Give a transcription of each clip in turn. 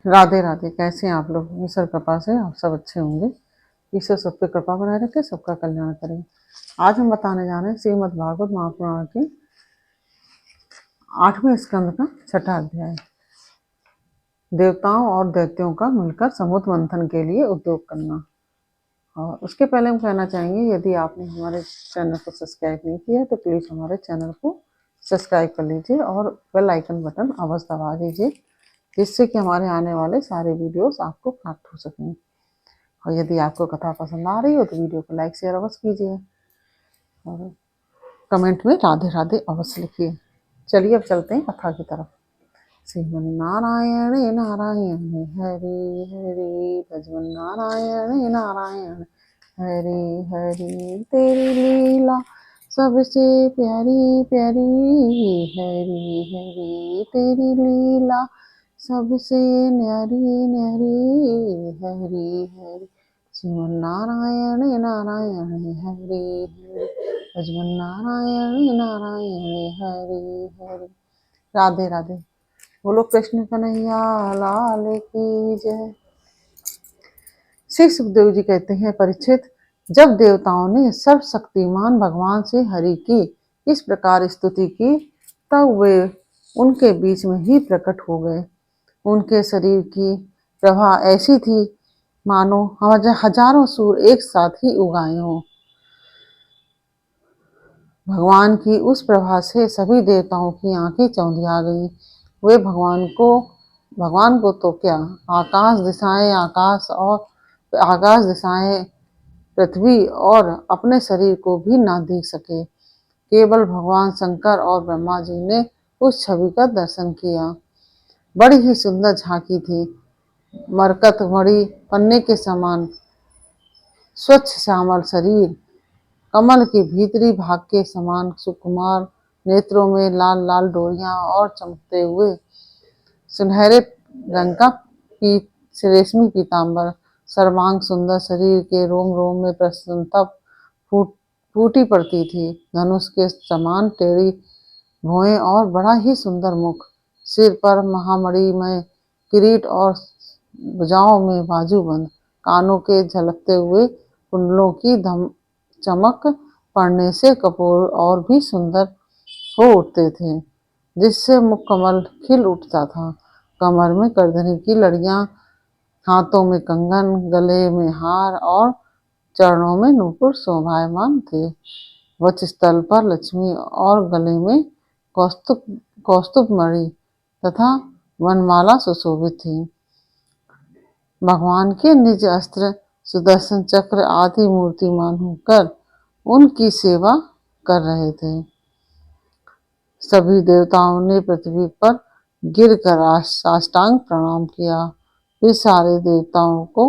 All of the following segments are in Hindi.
राधे राधे। कैसे हैं आप लोग? ईश्वर कृपा से आप सब अच्छे होंगे। ईश्वर सब पे कृपा बनाए रखे, सबका कल्याण करें। आज हम बताने जा रहे हैं श्रीमद् भागवत महापुराण के 8वें स्कंद का 6ठा अध्याय, देवताओं और दैत्यों का मिलकर समुद्र मंथन के लिए उद्योग करना। और उसके पहले हम कहना चाहेंगे, यदि आपने हमारे चैनल को सब्सक्राइब नहीं किया तो प्लीज हमारे चैनल को सब्सक्राइब कर लीजिए और बेल आइकन बटन अवश्य दबा दीजिए, जिससे कि हमारे आने वाले सारे वीडियोस आपको प्राप्त हो सकें। और यदि आपको कथा पसंद आ रही हो तो वीडियो को लाइक शेयर अवश्य कीजिए और कमेंट में राधे राधे अवश्य लिखिए। चलिए अब चलते हैं कथा की तरफ। श्रीमन नारायण नारायण हरि हरि, भजमन नारायण नारायण हरि हरि, तेरी लीला सबसे प्यारी प्यारी, हरि हरि तेरी लीला सबसे न्यारी न्यारी, हरि हरि श्रीमन नारायण नारायण हरि हरि, भजमन नारायण नारायण हरि हरि। राधे राधे। बोलो कृष्ण कन्हैया लाल की जय। श्री सुखदेव जी कहते हैं, परीक्षित, जब देवताओं ने सर्वशक्तिमान भगवान से हरि की इस प्रकार स्तुति की, तब वे उनके बीच में ही प्रकट हो गए। उनके शरीर की प्रभा ऐसी थी मानो हजारों सूर्य एक साथ ही उगाए हों। भगवान की उस प्रभा से सभी देवताओं की आंखें चौंधिया गई। वे भगवान को तो क्या, आकाश दिशाएं पृथ्वी और अपने शरीर को भी ना देख सके। केवल भगवान शंकर और ब्रह्मा जी ने उस छवि का दर्शन किया। बड़ी ही सुंदर झांकी थी। मरकत मणि पन्ने के समान स्वच्छ श्यामल शरीर, कमल के भीतरी भाग के समान सुकुमार नेत्रों में लाल लाल डोरियां और चमकते हुए सुनहरे रंग का रेशमी पीताम्बर, सर्वांग सुंदर शरीर के रोम रोम में प्रसन्नता फूटी पड़ती थी। धनुष के समान टेढ़ी भौहें और बड़ा ही सुंदर मुख, सिर पर महामणिमय किरीट और भुजाओं में बाजूबंद, कानों के झलकते हुए कुंडलों की चमक पड़ने से कपोल और भी सुंदर हो उठते थे, जिससे मुख कमल खिल उठता था। कमर में करधनी की लड़ियां, हाथों में कंगन, गले में हार और चरणों में नूपुर शोभायमान थे। वक्षस्थल पर लक्ष्मी और गले में कौस्तुभ मणि तथा वनमाला सुशोभित थी। भगवान के निज अस्त्र सुदर्शन चक्र आदि मूर्तिमान होकर उनकी सेवा कर रहे थे। सभी देवताओं ने पृथ्वी पर गिरकर साष्टांग प्रणाम किया। फिर सारे देवताओं को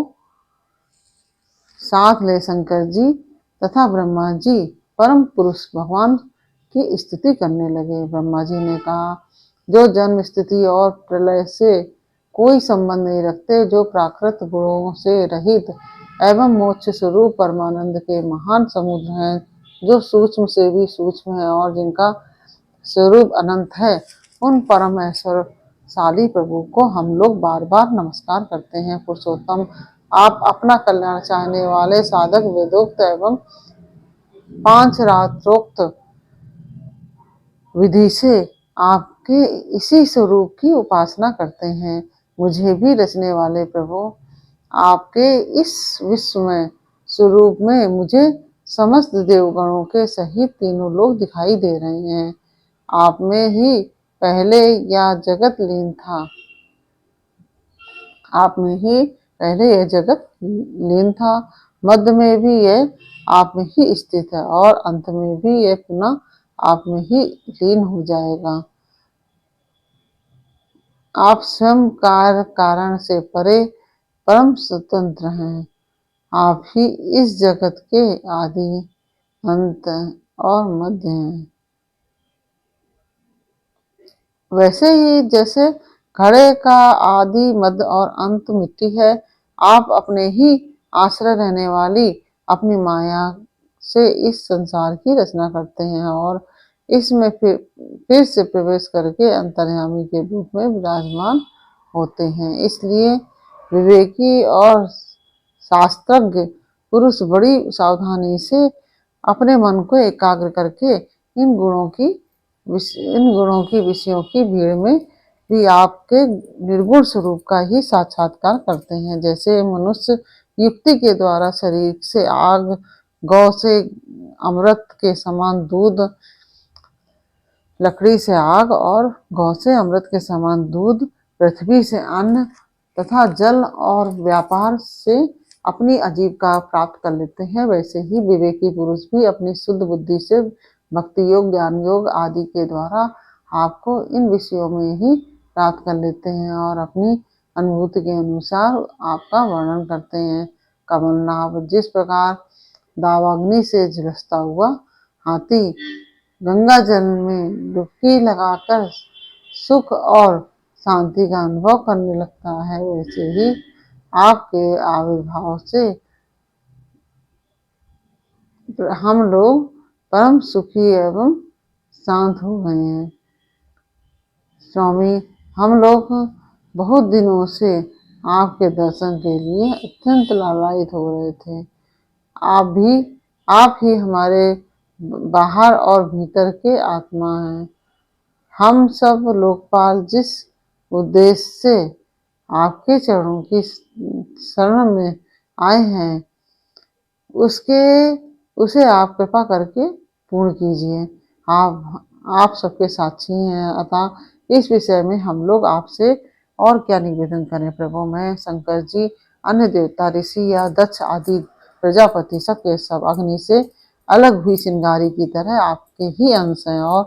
साथ ले शंकर जी तथा ब्रह्मा जी परम पुरुष भगवान की स्तुति करने लगे। ब्रह्मा जी ने कहा, जो जन्म स्थिति और प्रलय से कोई संबंध नहीं रखते, जो प्राकृत गुणों से रहित एवं मोक्ष स्वरूप परमानंद के महान समुद्र हैं, जो सूक्ष्म से भी सूक्ष्म है और जिनका स्वरूप अनंत है, उन परम ऐश्वर्यशाली प्रभु को हम लोग बार बार नमस्कार करते हैं। पुरुषोत्तम, आप अपना कल्याण चाहने वाले साधक वेदोक्त एवं पांचरात्रोक्त विधि से आपके इसी स्वरूप की उपासना करते हैं। मुझे भी रचने वाले प्रभु, आपके इस विश्वमय स्वरूप में मुझे समस्त देवगणों के सहित तीनों लोग दिखाई दे रहे हैं। आप में ही पहले यह जगत लीन था, आप में ही पहले यह जगत लीन था, मध्य में भी यह आप में ही स्थित है और अंत में भी यह पुनः आप में ही लीन हो जाएगा। आप स्वयं कार्य कारण से परे परम स्वतंत्र हैं। आप ही इस जगत के आदि अंत और मध्य हैं। वैसे ही जैसे घड़े का आदि मध्य और अंत मिट्टी है, आप अपने ही आश्रय रहने वाली अपनी माया से इस संसार की रचना करते हैं और इसमें फिर से प्रवेश करके अंतर्यामी के रूप में विराजमान होते हैं। इसलिए विवेकी और शास्त्रज्ञ पुरुष बड़ी सावधानी से अपने मन को एकाग्र करके इन गुणों की विषयों की भीड़ में भी आपके निर्गुण स्वरूप का ही साक्षात्कार करते हैं। जैसे मनुष्य युक्ति के द्वारा शरीर से आग, गौ से अमृत के समान दूध, लकड़ी से आग और गौ से अमृत के समान दूध, पृथ्वी से अन्न तथा जल और व्यापार से अपनी आजीविका प्राप्त कर लेते हैं, वैसे ही विवेकी पुरुष भी अपनी शुद्ध बुद्धि से भक्ति योग, ज्ञान योग आदि के द्वारा आपको इन विषयों में ही प्राप्त कर लेते हैं और अपनी अनुभूति के अनुसार आपका वर्णन करते हैं। कमलनाभ, जिस प्रकार दावाग्नि से झुलसता हुआ हाथी गंगा जल में डुबकी लगाकर सुख और शांति का अनुभव करने लगता है, वैसे ही आपके आविर्भाव से हम लोग परम सुखी एवं शांत हो गए हैं। स्वामी, हम लोग बहुत दिनों से आपके दर्शन के लिए अत्यंत लालायित हो रहे थे। आप ही हमारे बाहर और भीतर के आत्मा हैं। हम सब लोकपाल जिस उद्देश्य से आपके चरणों की शरण में आए हैं, उसे आप कृपा करके पूर्ण कीजिए। आप सबके साक्षी हैं, अतः इस विषय में हम लोग आपसे और क्या निवेदन करें प्रभु। मैं, शंकर जी, अन्य देवता, ऋषि या दक्ष आदि प्रजापति सबके सब अग्नि से अलग हुई चिंगारी की तरह आपके ही अंश हैं और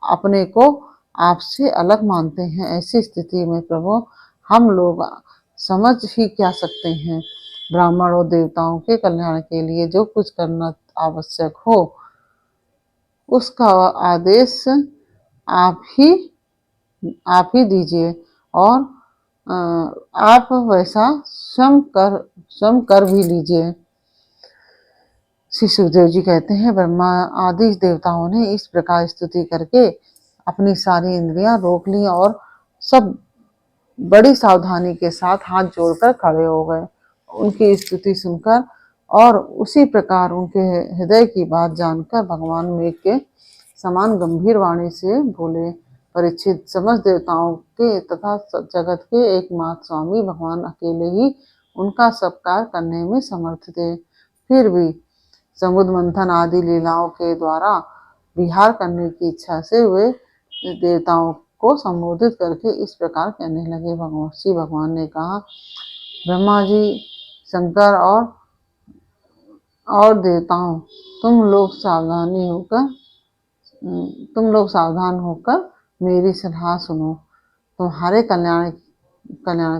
अपने को आपसे अलग मानते हैं। ऐसी स्थिति में प्रभु हम लोग समझ ही क्या सकते हैं। ब्राह्मण और देवताओं के कल्याण के लिए जो कुछ करना आवश्यक हो उसका आदेश आप ही दीजिए और आप वैसा स्वयं कर भी लीजिए। श्री सुखदेव जी कहते हैं, ब्रह्मा आदि देवताओं ने इस प्रकार स्तुति करके अपनी सारी इंद्रियां रोक ली और सब बड़ी सावधानी के साथ हाथ जोड़कर खड़े हो गए। उनकी स्तुति सुनकर और उसी प्रकार उनके हृदय की बात जानकर भगवान मेघ के समान गंभीर वाणी से बोले, परीक्षित, समस्त देवताओं के तथा जगत के एकमात्र स्वामी भगवान अकेले ही उनका सब कार्य करने में समर्थ थे। फिर भी समुद्र मंथन आदि लीलाओं के द्वारा विहार करने की इच्छा से वे देवताओं को संबोधित करके इस प्रकार कहने लगे। श्री भगवान ने कहा, ब्रह्मा जी, शंकर और देवताओं, तुम लोग सावधान होकर मेरी सलाह सुनो। तुम्हारे कल्याण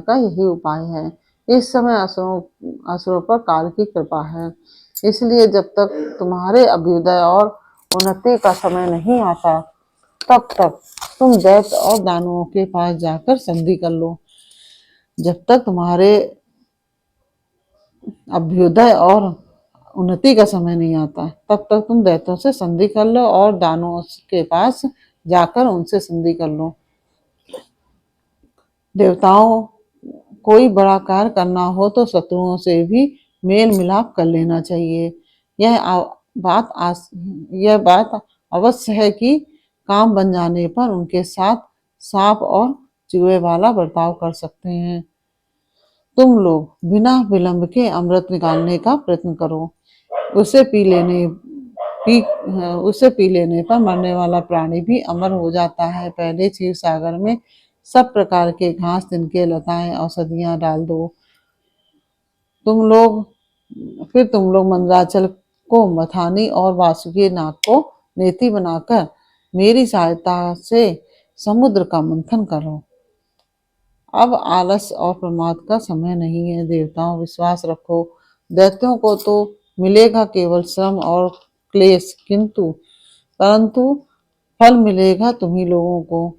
का यही उपाय है। इस समय असुरों पर काल की कृपा है, इसलिए जब तक तुम्हारे अभ्युदय और उन्नति का समय नहीं आता तब तक तुम दैत्य और दानवों के पास जाकर संधि कर लो। जब तक तुम्हारे अभ्युदय और उन्नति का समय नहीं आता तब तक तुम दैत्यों से संधि कर लो और दानवों के पास जाकर उनसे संधि कर लो। देवताओं, कोई बड़ा कार्य करना हो तो शत्रुओं से भी मेल मिलाप कर लेना चाहिए। यह बात अवश्य है कि काम बन जाने पर उनके साथ सांप और चूहे वाला बर्ताव कर सकते हैं। तुम लोग बिना विलंब के अमृत निकालने का प्रयत्न करो। उसे पी लेने पर मरने वाला प्राणी भी अमर हो जाता है। पहले क्षीर सागर में सब प्रकार के घास, तिनके, लताएं, औषधियां डाल दो। तुम लोग मंदराचल को मथानी और वासुकी नाग को नेति बनाकर मेरी सहायता से समुद्र का मंथन करो। अब आलस और प्रमाद का समय नहीं है। देवताओं, विश्वास रखो। दैत्यों को तो मिलेगा केवल श्रम और क्लेश, परंतु फल मिलेगा तुम्ही लोगों को।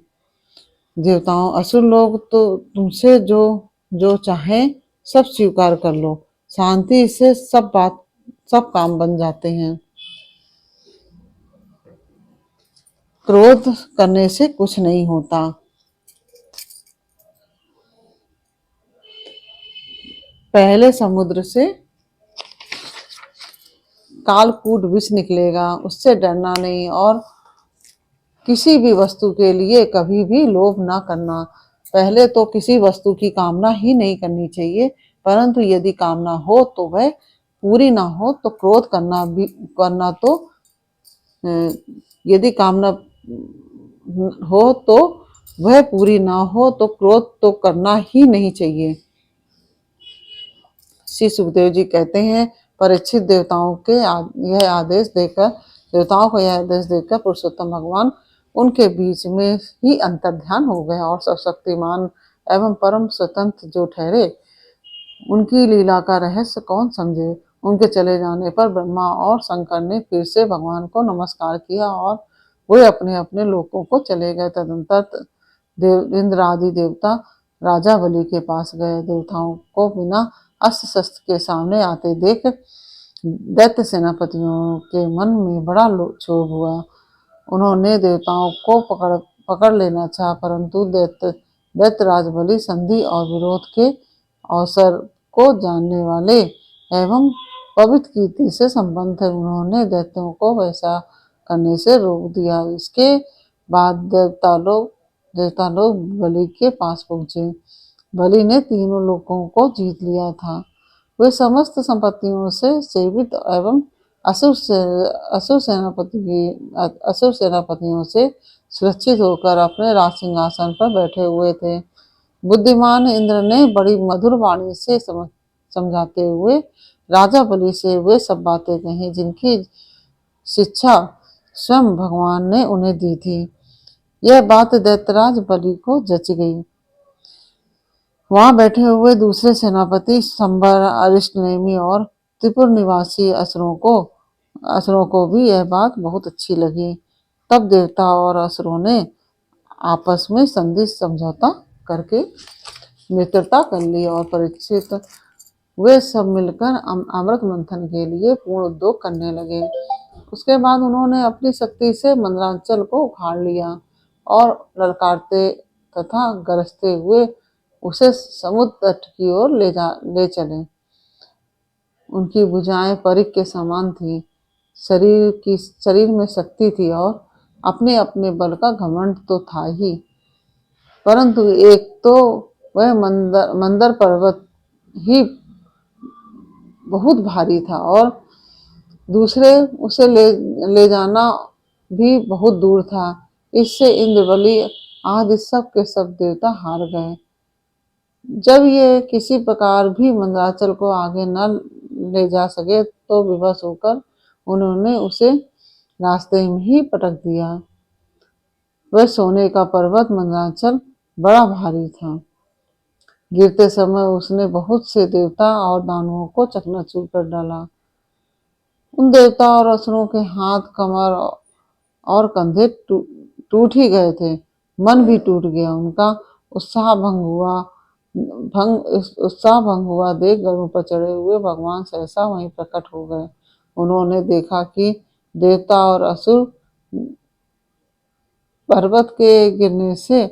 देवताओं, असुर लोग तो तुमसे जो चाहे सब स्वीकार कर लो। शांति से सब काम बन जाते हैं। क्रोध करने से कुछ नहीं होता। पहले समुद्र से कालकूट विष निकलेगा, उससे डरना नहीं और किसी भी वस्तु के लिए कभी भी लोभ ना करना। पहले तो किसी वस्तु की कामना ही नहीं करनी चाहिए, परंतु यदि कामना हो तो वह पूरी ना हो तो क्रोध करना तो यदि कामना हो तो वह पूरी ना हो तो क्रोध तो करना ही नहीं चाहिए। श्री सुखदेव जी कहते हैं, परीक्षित देवताओं को यह आदेश देकर पुरुषोत्तम भगवान उनके बीच में ही अंतर्ध्यान हो गए और सर्वशक्तिमान एवं परम स्वतंत्र जो ठहरे। उनकी लीला का रहस्य कौन समझे। उनके चले जाने पर ब्रह्मा और शंकर ने फिर से भगवान को नमस्कार किया और वे अपने अपने लोकों को चले गए। तदनंतर इंद्र आदि देवता राजा बलि के पास गए। देवताओं को बिना अस्त्र शस्त्र के सामने आते देख दैत्य सेनापतियों के मन में बड़ा क्षोभ हुआ। उन्होंने देवताओं को पकड़ लेना चाहा, परंतु दैत्यराज बलि संधि और विरोध के अवसर को जानने वाले एवं पवित्र कीर्ति से संपन्न थे। उन्होंने दैत्यों को वैसा करने से रोक दिया। इसके बाद देवता लोग बलि के पास पहुंचे। बलि ने तीनों लोगों को जीत लिया था। वे समस्त संपत्तियों से सेवित एवं असुर सेनापतियों से सुरक्षित होकर अपने राज सिंहासन पर बैठे हुए थे। बुद्धिमान इंद्र ने बड़ी मधुर वाणी से समझाते हुए राजा बलि से वे सब बातें कही जिनकी शिक्षा स्वयं भगवान ने उन्हें दी थी। यह बात दैत्यराज बलि को जच गई। वहां बैठे हुए दूसरे सेनापति संबर, अरिष्टनेमि और त्रिपुर निवासी असुरों को भी यह बात बहुत अच्छी लगी। तब देवता और असुरों ने आपस में संधि समझौता करके मित्रता कर ली और परीक्षित वे सब मिलकर अमृत मंथन के लिए पूर्ण उद्योग करने लगे। उसके बाद उन्होंने अपनी शक्ति से मंदरांचल को उखाड़ लिया और ललकारते तथा गरजते हुए उसे समुद्र तट की ओर ले चले। उनकी भुजाएं परिक के समान थी। शरीर में शक्ति थी और अपने अपने बल का घमंड तो था ही, परंतु एक तो वह मंदर पर्वत ही बहुत भारी था और दूसरे उसे ले जाना भी बहुत दूर था। इससे इंद्र, बलि आदि सब के सब देवता हार गए। जब ये किसी प्रकार भी मंदराचल को आगे न ले जा सके तो विवश होकर उन्होंने उसे रास्ते में ही पटक दिया। वह सोने का पर्वत मंदराचल बड़ा भारी था। गिरते समय उसने बहुत से देवता और दानवों को चकनाचूर कर डाला। उन देवता और असुरों के हाथ, कमर और कंधे टूट ही गए थे। मन भी टूट गया। उनका उत्साह भंग हुआ देख गरुड़ पर चढ़े हुए भगवान सहसा वहीं प्रकट हो गए। उन्होंने देखा कि देवता और असुर पर्वत के गिरने से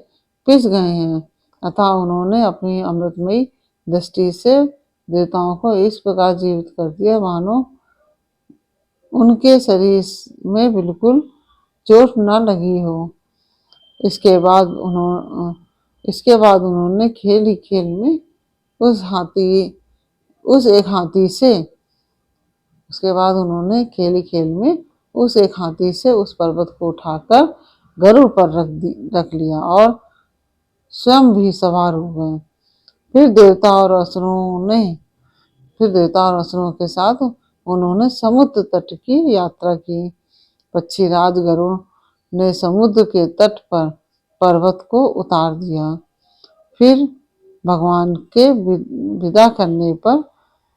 पिस गए हैं, अतः उन्होंने अपनी अमृतमयी दृष्टि से देवताओं को इस प्रकार जीवित कर दिया मानो उनके शरीर में बिल्कुल चोट न लगी हो। इसके बाद उन्होंने खेल ही खेल में उस एक हाथी से उस पर्वत को उठाकर गरुड़ पर रख लिया और स्वयं भी सवार हो गए। फिर देवता और असुरों के साथ उन्होंने समुद्र तट की यात्रा की। पक्षीराज गरुड़ ने समुद्र के तट पर पर्वत को उतार दिया। फिर भगवान के विदा करने पर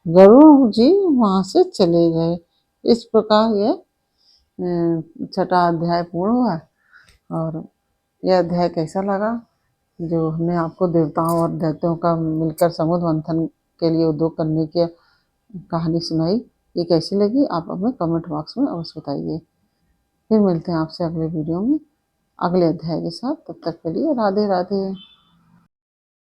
गरुड़ जी वहां से चले गए। इस प्रकार यह 6वां अध्याय पूर्ण हुआ। और यह अध्याय कैसा लगा, जो हमने आपको देवताओं और दैत्यों का मिलकर समुद्र मंथन के लिए उद्योग करने की कहानी सुनाई, ये कैसी लगी आप हमें कमेंट बॉक्स में अवश्य बताइए। फिर मिलते हैं आपसे अगले वीडियो में अगले अध्याय के साथ। तब तक के लिए राधे राधे।